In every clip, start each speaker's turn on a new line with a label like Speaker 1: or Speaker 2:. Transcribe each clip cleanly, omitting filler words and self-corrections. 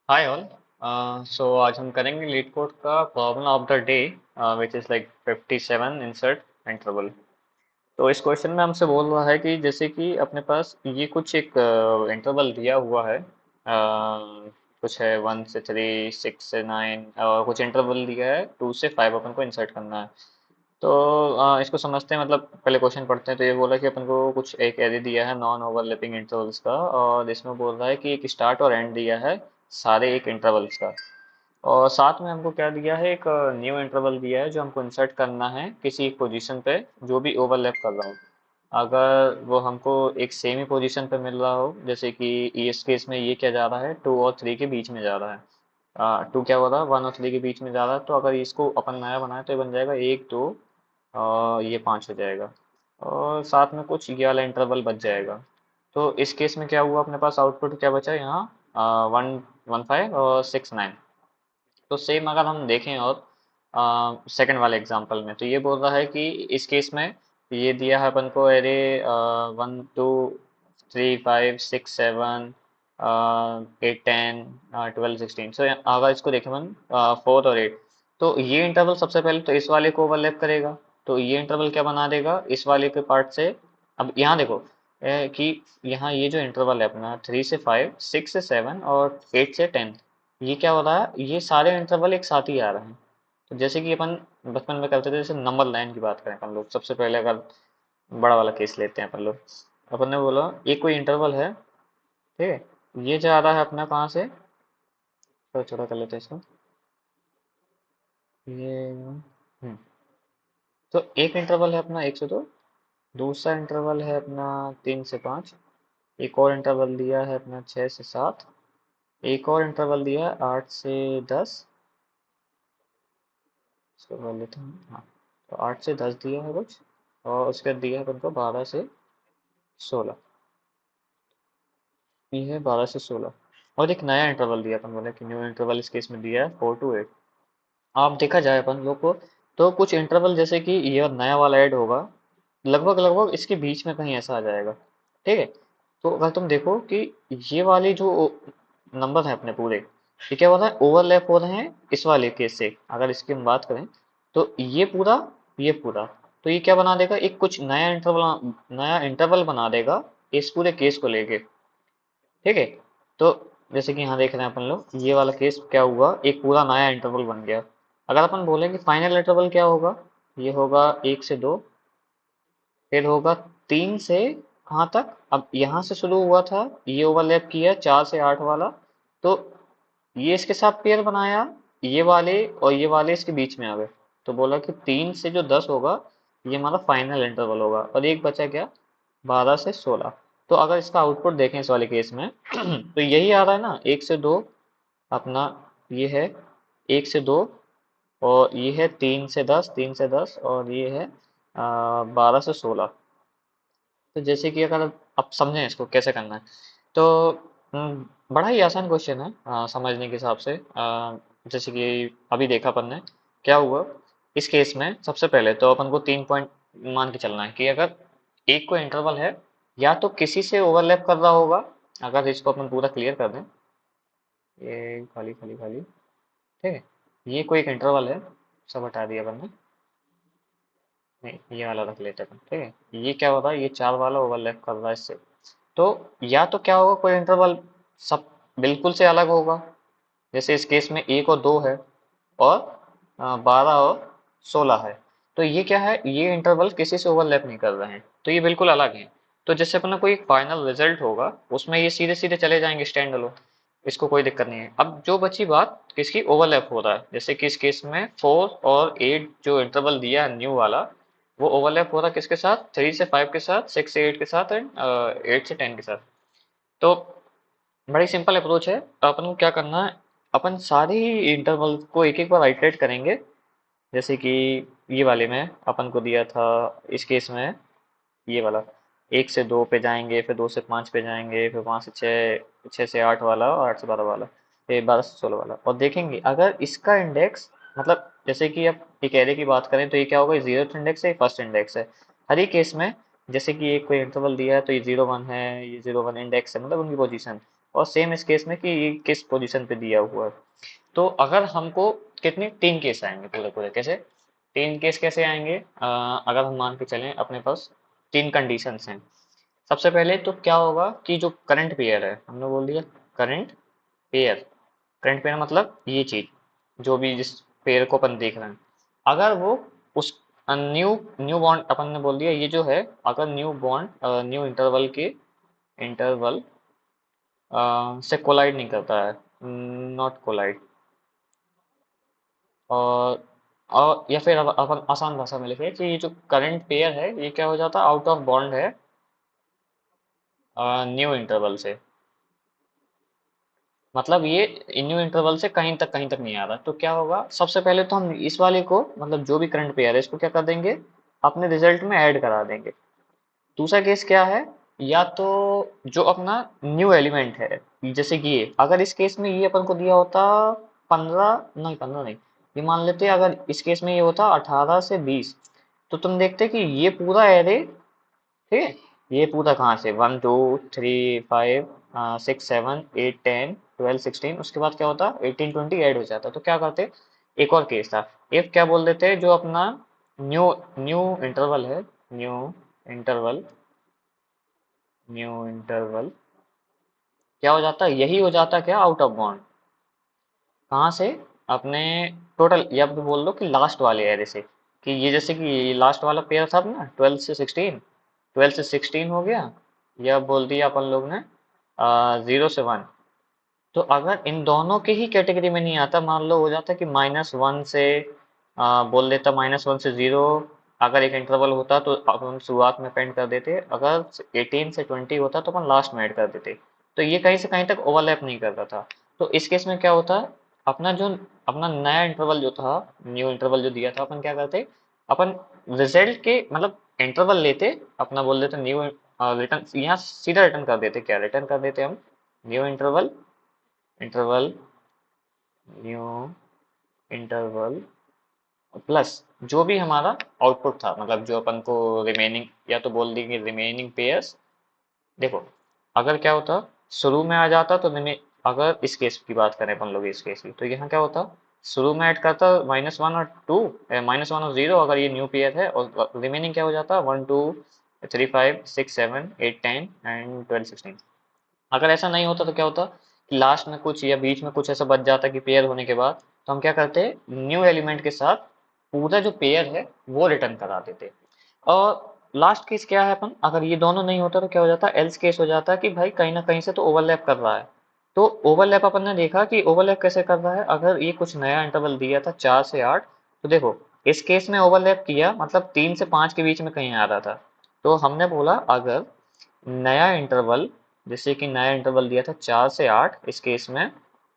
Speaker 1: Hi all. सो आज हम करेंगे लीड कोड का problem of the day which is like 57 insert interval. तो इस क्वेश्चन में हमसे बोल रहा है कि जैसे कि अपने पास ये कुछ एक इंटरवल दिया हुआ है, कुछ है 1 से 3, 6 से 9 और कुछ इंटरवल दिया है 2 से 5 अपन को इंसर्ट करना है। तो इसको समझते हैं, मतलब पहले क्वेश्चन पढ़ते हैं। तो ये बोला कि अपन को कुछ एक एरे दिया है नॉन ओवरलैपिंग इंटरवल्स का, और इसमें बोल रहा है कि एक स्टार्ट और एंड दिया है सारे एक इंटरवल्स का। और साथ में हमको क्या दिया है, एक न्यू इंटरवल दिया है जो हमको इंसर्ट करना है किसी एक पोजीशन पे जो भी ओवरलैप कर रहा हो। अगर वो हमको एक सेम ही पोजीशन पे मिल रहा हो, जैसे कि इस केस में ये क्या जा रहा है, 2 और 3 के बीच में जा रहा है। 2 क्या हो रहा है, 1 और 3 के बीच में जा रहा है। तो अगर इसको अपन नया बनाए तो ये बन जाएगा 1 2 और ये 5 हो जाएगा। और साथ में कुछ ये वाला इंटरवल बच जाएगा। तो इस केस में क्या हुआ, अपने पास आउटपुट क्या बचा यहाँ, 1 1 5 और 6 9। तो सेम अगर हम देखें और सेकंड वाले एग्जांपल में, तो ये बोल रहा है कि इस केस में ये दिया है अपन को एरे 1 2 3 5 6 7 8 10 12 16। सो अगर इसको देखें अपन 4 और 8, तो ये इंटरवल सबसे पहले तो इस वाले को ओवरलैप करेगा। तो ये इंटरवल क्या बना देगा इस वाले के पार्ट से। अब यहाँ देखो कि यहाँ ये जो इंटरवल है अपना 3 से 5, 6 से 7 और 8 से 10, ये क्या हो रहा है, ये सारे इंटरवल एक साथ ही आ रहे हैं। तो जैसे कि अपन बचपन में करते थे, जैसे नंबर लाइन की बात करें अपन लोग, सबसे पहले अगर बड़ा वाला केस लेते हैं अपन लोग। अपन ने बोला एक कोई इंटरवल है, ठीक है, ये जा रहा है अपना कहाँ से, थोड़ा छोटा कर लेते हैं इसको। ये तो एक इंटरवल है अपना 1 से 2, दूसरा इंटरवल है अपना 3 से 5, एक और इंटरवल दिया है अपना 6 से 7, एक और इंटरवल दिया है 8 से 10। इसको कर लेते हैं, हाँ। तो 8 से 10 दिया है कुछ, और उसके बाद दिया है अपन को 12 से 16। ये है 12 से 16। और एक नया इंटरवल दिया, अपन बोले कि न्यू इंटरवल इस केस में दिया है 4 to 8। आप देखा जाए अपन लोग को, तो कुछ इंटरवल जैसे कि ये नया वाला ऐड होगा, लगभग लगभग इसके बीच में कहीं ऐसा आ जाएगा, ठीक है। तो अगर तुम देखो कि ये वाले जो नंबर है अपने पूरे, ये क्या हो रहा है, ओवरलैप हो रहे हैं इस वाले केस से। अगर इसकी हम बात करें तो ये पूरा, तो ये क्या बना देगा, एक कुछ नया इंटरवल बना देगा इस पूरे केस को लेके, ठीक है। तो जैसे कि यहाँ देख रहे हैं अपन लोग, ये वाला केस क्या हुआ, एक पूरा नया इंटरवल बन गया। अगर अपन बोलें कि फाइनल इंटरवल क्या होगा, ये होगा 1 से 2, फिर होगा 3 से कहाँ तक, अब यहाँ से शुरू हुआ था, ये ओवरलैप किया 4 से 8 वाला। तो ये इसके साथ पेयर बनाया, ये वाले और ये वाले इसके बीच में आ गए। तो बोला कि 3 से जो 10 होगा, ये हमारा फाइनल इंटरवल होगा। और एक बचा क्या, 12 से 16। तो अगर इसका आउटपुट देखें इस वाले केस में तो यही आ रहा है ना, 1 से 2 अपना, ये है 1 से 2, और ये है 3 से 10, 3 से 10, और ये है 12 से 16। तो जैसे कि अगर आप समझें इसको कैसे करना है, तो बड़ा ही आसान क्वेश्चन है समझने के हिसाब से। जैसे कि अभी देखा अपन ने क्या हुआ, इस केस में सबसे पहले तो अपन को 3 पॉइंट मान के चलना है कि अगर एक कोई इंटरवल है, या तो किसी से ओवरलैप कर रहा होगा। अगर इसको अपन पूरा क्लियर कर दें, ये खाली खाली खाली, ठीक है, ये कोई एक इंटरवल है, सब हटा दिया अपन ने, नहीं ये वाला रख लेते हैं अपन, ठीक है। ये क्या होता है, ये 4 वाला ओवरलैप कर रहा है इससे। तो या तो क्या होगा, कोई इंटरवल सब बिल्कुल से अलग होगा, जैसे इस केस में 1 और 2 है, और 12 और 16 है। तो ये क्या है, ये इंटरवल किसी से ओवरलैप नहीं कर रहे हैं, तो ये बिल्कुल अलग है। तो जैसे अपना कोई फाइनल रिजल्ट होगा, उसमें ये सीधे सीधे चले जाएंगे स्टैंड अलोन, इसको कोई दिक्कत नहीं है। अब जो बची बात किसकी, ओवरलैप हो रहा है, जैसे कि इस केस में 4 और 8 जो इंटरवल दिया है न्यू वाला, वो ओवरलैप हो रहा है किसके साथ, 3 से 5 के साथ, 6 से 8 के साथ, एंड 8 से 10 के साथ। तो बड़ी सिंपल अप्रोच है। अपन को क्या करना है, अपन सारे इंटरवल को एक एक बार आइटरेट करेंगे। जैसे कि ये वाले में अपन को दिया था, इस केस में ये वाला 1 से 2 पे जाएंगे, फिर 2 से 5 पे जाएंगे, फिर 5 से 6, 6 से 8 वाला, और 8 से 12 वाला, फिर 12 से 16 वाला। और देखेंगे अगर इसका इंडेक्स, मतलब जैसे कि अब एक एरे की बात करें तो ये क्या होगा, ये 0th इंडेक्स है, फर्स्ट इंडेक्स है। हर एक केस में, जैसे कि एक कोई इंटरवल दिया है तो ये 0 1 है, ये 0 1 इंडेक्स है, मतलब उनकी पोजीशन। और सेम इस केस में कि ये किस पोजीशन पे दिया हुआ है। तो अगर हमको कितने 3 केस आएंगे पूरे पूरे, कैसे 3 केस कैसे आएंगे, अगर हम मान के चलें अपने पास 3 कंडीशंस हैं। सबसे पहले तो क्या होगा कि जो करंट पेयर है, हमने बोल दिया करंट पेयर। करंट पेयर मतलब ये चीज, जो भी जिस पेयर को अपन देख रहे हैं, अगर वो उस न्यू न्यू बॉन्ड अपन ने बोल दिया, ये जो है अगर न्यू बॉन्ड न्यू इंटरवल के इंटरवल से कोलाइड नहीं करता है, नॉट कोलाइड, और या फिर अपन आसान भाषा में लिखे कि ये जो करंट पेयर है ये क्या हो जाता है, आउट ऑफ बॉन्ड है न्यू इंटरवल से, मतलब ये न्यू इंटरवल से कहीं तक नहीं आ रहा। तो क्या होगा, सबसे पहले तो हम इस वाले को, मतलब जो भी करंट पेयर है इसको क्या कर देंगे, अपने रिजल्ट में ऐड करा देंगे। दूसरा केस क्या है, या तो जो अपना न्यू एलिमेंट है, जैसे कि ये अगर इस केस में ये अपन को दिया होता 15, नहीं 15 नहीं, ये मान लेते अगर इस केस में ये होता 18 से 20, तो तुम देखते कि ये पूरा एरे, ठीक है, ये पूरा कहाँ से 1 2 3 5 6 7 8 10 12 16, उसके बाद क्या होता 18 20 ऐड हो जाता। तो क्या करते, एक और केस था, एक क्या बोल देते, जो अपना न्यू न्यू इंटरवल है, न्यू इंटरवल, न्यू इंटरवल क्या हो जाता, यही हो जाता क्या, आउट ऑफ बाउंड, कहाँ से, अपने टोटल, या फिर बोल लो कि लास्ट वाले एरे से, कि ये जैसे कि लास्ट वाला पेयर था ना 12 से 16, 12 से 16 हो गया, या बोल दिया अपन लोग ने 0 से 1। तो अगर इन दोनों के ही कैटेगरी में नहीं आता, मान लो हो जाता कि -1 से बोल देता -1 से 0, अगर एक इंटरवल होता तो अपन शुरुआत में पेंट कर देते, अगर 18 से 20 होता तो अपन लास्ट में ऐड कर देते। तो ये कहीं से कहीं तक ओवरलैप नहीं करता था। तो इस केस में क्या होता, अपना जो अपना नया इंटरवल जो था, न्यू इंटरवल जो दिया था, अपन क्या करते, अपन रिजल्ट के मतलब इंटरवल लेते, अपना बोल देते न्यू रिटर्न, यहाँ सीधा रिटर्न कर देते, क्या रिटर्न कर देते हम, new interval, interval new interval plus जो भी हमारा आउटपुट था, मतलब जो अपन को रिमेनिंग, या तो बोल देंगे रिमेनिंग पेयर्स। देखो अगर क्या होता, शुरू में आ जाता तो अगर इस केस की बात करें अपन लोग, इस केस की, तो यहाँ क्या होता, शुरू में ऐड करता -1 और 2, -1 और 0, अगर ये न्यू पेयर है, और रिमेनिंग क्या हो जाता 1 2 3 5 6 7 8 10 एंड 12 16। अगर ऐसा नहीं होता तो क्या होता कि लास्ट में कुछ या बीच में कुछ ऐसा बच जाता कि पेयर होने के बाद, तो हम क्या करते, न्यू एलिमेंट के साथ पूरा जो पेयर है वो रिटर्न करा देते। और लास्ट केस क्या है, अपन अगर ये दोनों नहीं होता तो क्या हो जाता, एल्स केस हो जाता कि भाई कहीं ना कहीं से तो ओवरलैप कर रहा है। तो ओवरलैप अपन ने देखा कि ओवरलैप कैसे कर रहा है, अगर ये कुछ नया इंटरवल दिया था 4 से 8, तो देखो इस केस में ओवरलैप किया मतलब 3 से 5 के बीच में कहीं आ रहा था। तो हमने बोला अगर नया इंटरवल, जैसे कि नया इंटरवल दिया था 4 से 8 इस केस में,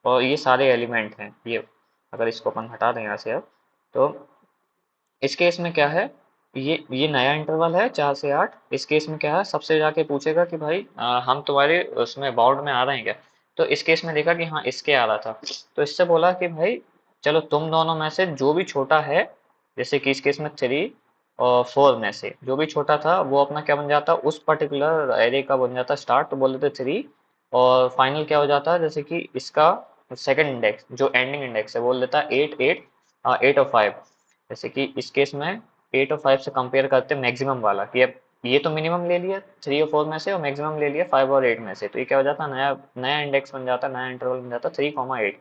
Speaker 1: और ये सारे एलिमेंट हैं ये, अगर इसको अपन हटा दें यहाँ से अब, तो इस केस में क्या है, ये नया इंटरवल है 4 से 8, इस केस में क्या है, सबसे जाके पूछेगा कि भाई हम तुम्हारे उसमें बाउंड में आ रहे हैं क्या। तो इस केस में देखा कि हाँ इसके आ रहा था, तो इससे बोला कि भाई चलो तुम दोनों में से जो भी छोटा है, जैसे कि इस केस में 3 और 4 में से जो भी छोटा था वो अपना क्या बन जाता, उस पर्टिकुलर एरे का बन जाता स्टार्ट, तो बोल देते 3, और फाइनल क्या हो जाता है, जैसे कि इसका सेकंड इंडेक्स जो एंडिंग इंडेक्स है बोल देता 8 8 8 और 5। जैसे कि इस केस में 8 और 5 से कंपेयर करते हैं मैक्सिमम वाला, कि अब ये तो मिनिमम ले लिया 3 और 4 में से, और मैक्सिमम ले लिया 5 और 8 में से, तो ये क्या हो जाता है, नया नया इंडेक्स बन जाता है, नया इंटरवल बन जाता 3 8।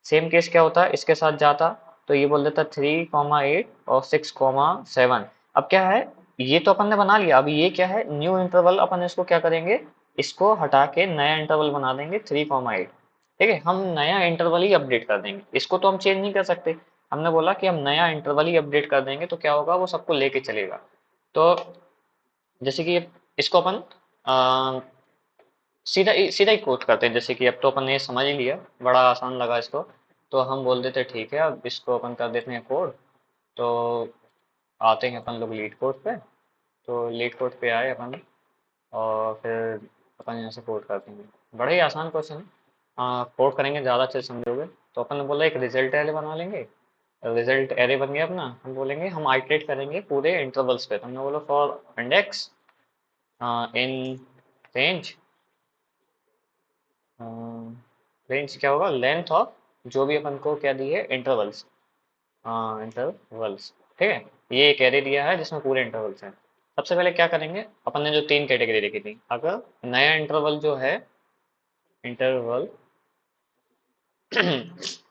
Speaker 1: सेम केस क्या होता है इसके साथ जाता, तो ये बोल देता 3 8 और 6 7। अब क्या है, ये तो अपन ने बना लिया, अभी ये क्या है न्यू इंटरवल, अपन इसको क्या करेंगे, इसको हटा के नया इंटरवल बना देंगे 3 8। ठीक है, हम नया इंटरवल ही अपडेट कर देंगे, इसको तो हम चेंज नहीं कर सकते। हमने बोला कि हम नया इंटरवल ही अपडेट कर देंगे, तो क्या होगा वो सबको लेके चलेगा। तो जैसे कि इसको अपन सीधा ही कोट करते हैं, जैसे कि अब तो अपन ने ये समझ ही लिया, बड़ा आसान लगा इसको, तो हम बोल देते ठीक है, अब इसको अपन कर देते हैं कोड। तो आते हैं अपन लोग लीड कोड पे, तो लीड कोड पे आए अपन, और फिर अपन यहाँ से कोड करते हैं। बड़ा ही आसान क्वेश्चन है, कोड करेंगे ज़्यादा अच्छे से समझोगे। तो अपन ने बोला एक रिजल्ट एरे बना लेंगे, रिजल्ट एरे बन गया अपना, हम बोलेंगे हम आइटरेट करेंगे पूरे इंटरवल्स पे, तो हमने बोला for index in range range क्या होगा, लेंथ ऑफ जो भी अपन को क्या दी है, इंटरवल्स। हाँ, इंटरवल्स। ठीक है, ये एक एरे दिया है जिसमें पूरे इंटरवल्स हैं। सबसे पहले क्या करेंगे, अपन ने जो तीन कैटेगरी देखी थी, अगर नया इंटरवल जो है, इंटरवल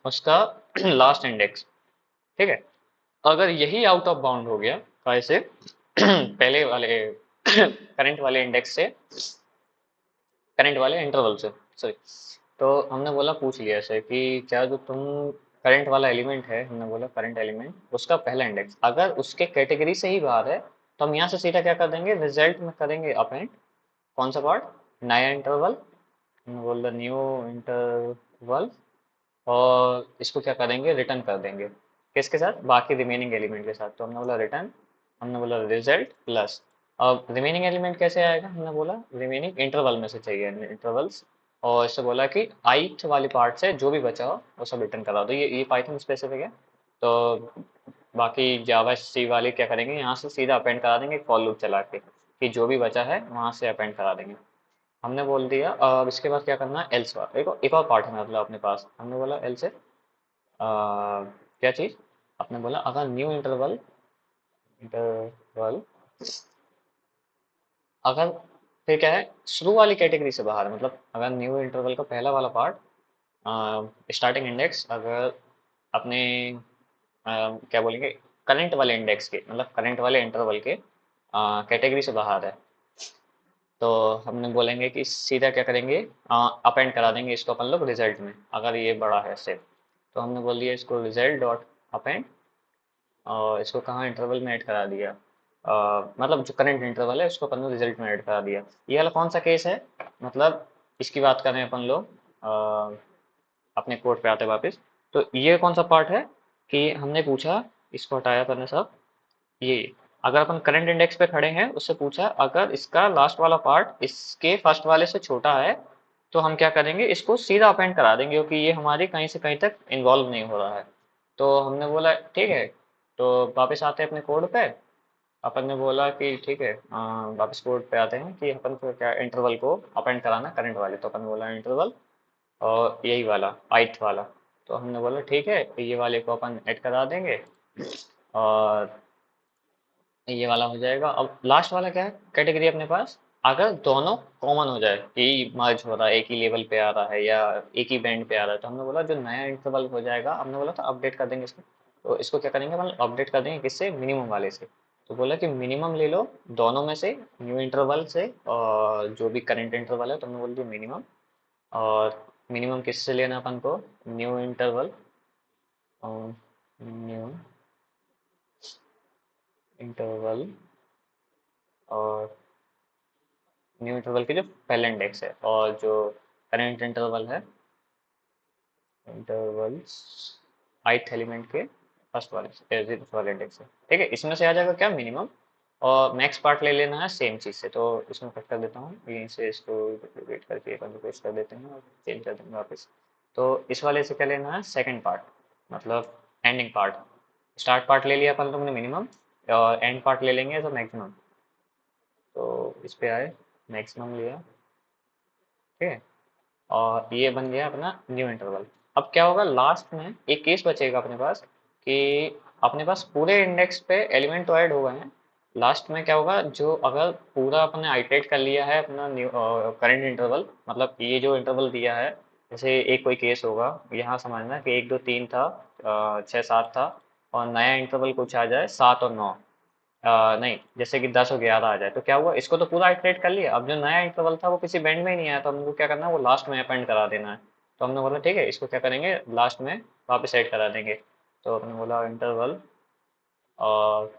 Speaker 1: उसका लास्ट इंडेक्स, ठीक है, अगर यही आउट ऑफ बाउंड हो गया कैसे, पहले वाले करंट वाले इंडेक्स से, करंट वाले इंटरवल से, सॉरी, तो हमने बोला पूछ लिया ऐसे कि क्या जो तुम करंट वाला एलिमेंट है, हमने बोला करंट एलिमेंट उसका पहला इंडेक्स अगर उसके कैटेगरी से ही बाहर है, तो हम यहाँ से सीधा क्या कर देंगे, रिजल्ट में करेंगे अपेंड, कौन सा पार्ट, नया इंटरवल, हमने बोला न्यू इंटरवल, और इसको क्या करेंगे, रिटर्न कर देंगे किसके साथ, बाकी रिमेनिंग एलिमेंट के साथ। तो हमने बोला रिटर्न, हमने बोला रिजल्ट प्लस, अब रिमेनिंग एलिमेंट कैसे आएगा, हमने बोला रिमेनिंग इंटरवल में से चाहिए, इंटरवल्स, और इससे बोला कि ith वाली पार्ट से जो भी बचा हो वो सब रिटर्न करा दो। ये पाइथन स्पेसिफिक है। तो बाकी जावा सी वाले क्या करेंगे, यहाँ से सीधा अपेंड करा देंगे फॉर लूप चला के, कि जो भी बचा है वहां से अपेंड करा देंगे। हमने बोल दिया, अब इसके बाद क्या करना है, एल्स वाला एक और पार्ट है मतलब अपने पास, हमने बोला एल्स है, क्या चीज, आपने बोला अगर न्यू इंटरवल, इंटरवल अगर, फिर क्या है, शुरू वाली कैटेगरी से बाहर, मतलब अगर न्यू इंटरवल का पहला वाला पार्ट, स्टार्टिंग इंडेक्स अगर अपने क्या बोलेंगे, करंट वाले इंडेक्स के, मतलब करंट वाले इंटरवल के कैटेगरी से बाहर है, तो हमने बोलेंगे कि सीधा क्या करेंगे, अपेंड करा देंगे इसको अपन लोग रिजल्ट में, अगर ये बड़ा है सेव। तो हमने बोल दिया इसको रिजल्ट डॉट अपेंड, और इसको कहाँ इंटरवल में ऐड करा दिया, मतलब जो करंट इंटरवल है उसको अपन ने रिजल्ट में ऐड करा दिया। ये वाला कौन सा केस है, मतलब इसकी बात करें अपन लोग, अपने कोड पे आते हैं वापस, तो ये कौन सा पार्ट है कि हमने पूछा, इसको हटाया अपन ने सब, ये अगर अपन करंट इंडेक्स पे खड़े हैं, उससे पूछा अगर इसका लास्ट वाला पार्ट इसके फर्स्ट वाले से छोटा है, तो हम क्या करेंगे, इसको सीधा अपेंड करा देंगे, क्योंकि ये हमारी कहीं से कहीं तक इन्वॉल्व नहीं हो रहा है। तो हमने बोला ठीक है, तो वापस आते हैं अपने कोड पे, अपन ने बोला कि ठीक है, वापस कोड पे आते हैं कि अपन को क्या इंटरवल को अपेंड कराना करंट वाले, तो अपन ने बोला इंटरवल और यही वाला ith वाला, तो हमने बोला ठीक है, तो ये वाले को अपन ऐड करा देंगे, और ये वाला हो जाएगा। अब लास्ट वाला क्या है कैटेगरी अपने पास, अगर दोनों कॉमन हो जाए, यही मर्ज हो रहा है, एक ही लेवल पे आ रहा है या एक ही बैंड पे आ रहा है, तो हमने बोला जो नया इंटरवल हो जाएगा, हमने बोला था अपडेट कर देंगे इसको, तो इसको क्या करेंगे, मतलब अपडेट कर देंगे किससे, मिनिमम वाले से। तो बोला कि मिनिमम ले लो दोनों में से, न्यू इंटरवल से और जो भी करंट इंटरवल है, तो हमने बोल दिया मिनिमम, और मिनिमम किससे लेना अपन को, न्यू इंटरवल, न्यू इंटरवल, और न्यू इंटरवल के जो पहले इंडेक्स है, और जो करंट इंटरवल है, इंटरवल्स ith एलिमेंट के फर्स्ट वाले जीरो वाले इंडेक्स है। ठीक है, इसमें से आ जाएगा क्या, मिनिमम, और मैक्स पार्ट ले लेना है सेम चीज से, तो इसमें कट कर देता हूँ, यहीं से इसको वेट करके अपन को पेस्ट कर देते हैं और चेंज कर देंगे वापस। तो इस वाले से क्या लेना है, सेकंड पार्ट, मतलब एंडिंग पार्ट, स्टार्ट पार्ट ले लिया अपन लोगों ने मिनिमम, और एंड पार्ट ले लेंगे तो मैक्सिमम, तो इस पे आए, मैक्सिमम लिया, ठीक है, और ये बन गया अपना न्यू इंटरवल। अब क्या होगा, लास्ट में एक केस बचेगा अपने पास कि अपने पास पूरे इंडेक्स पे एलिमेंट तो ऐड हो गए हैं, लास्ट में क्या होगा, जो अगर पूरा अपने आइटरेट कर लिया है अपना न्यू करंट इंटरवल, मतलब ये जो इंटरवल दिया है, जैसे एक कोई केस होगा, यहाँ समझना कि एक दो तीन था, छः सात था, और नया इंटरवल कुछ आ जाए सात और नौ, नहीं जैसे कि 10 और 11 आ जाए, तो क्या हुआ, इसको तो पूरा आइटरेट कर लिया, अब जो नया इंटरवल था वो किसी बैंड में ही नहीं आया, तो हमको क्या करना है, वो लास्ट में अपेंड करा देना है। तो हमने बोला ठीक है, इसको क्या करेंगे, लास्ट में वापस ऐड करा देंगे। तो हमने बोला इंटरवल, और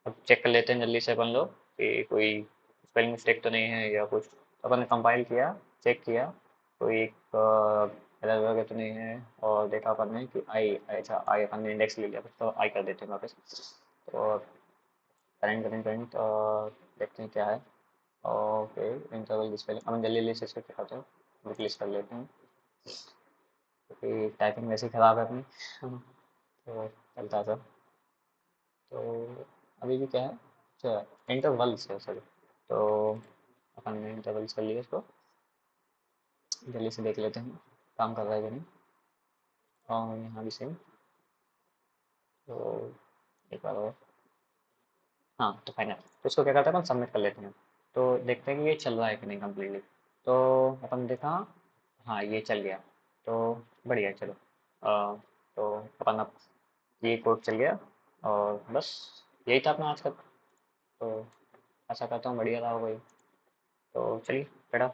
Speaker 1: अब चेक कर लेते हैं जल्दी से अपन लोग कि कोई स्पेलिंग मिस्टेक तो नहीं है या कुछ, तो अपन ने कंपाइल किया, चेक किया, कोई एरर वगैरह तो नहीं है, और देखा अपन ने कि आई, अच्छा आई अपन ने इंडेक्स ले लिया, तो आई कर देते हैं वापस, तो करंट करंट करंट, देखते हैं क्या है, ओके, इंटरवल डिस्प्ले, हम जल्दी जल्दी से इसको क्या करते हैं, रिप्लेस कर लेते हैं, क्योंकि टाइपिंग वैसे ही ख़राब है अपनी। तो चलता था, तो अभी भी क्या है, अच्छा इंटरवल्स है सॉरी, तो अपन ने इंटरवल्स कर लिया इसको, जल्दी से देख लेते हैं काम कर रहा है कि नहीं। और यहाँ भी सेम। तो एक बार और। हाँ तो फाइनल। तो इसको क्या करते हैं अपन सबमिट कर लेते हैं। तो देखते हैं कि ये चल रहा है कि नहीं कम्प्लीटली। तो अपन देखा, हाँ ये चल गया। तो बढ़िया है, चलो। तो अपन अब ये कोड चल गया। और बस यही था अपना आज का। तो आशा करता हूँ बढ़िया रहा होगा ये। तो चलिए बेटा।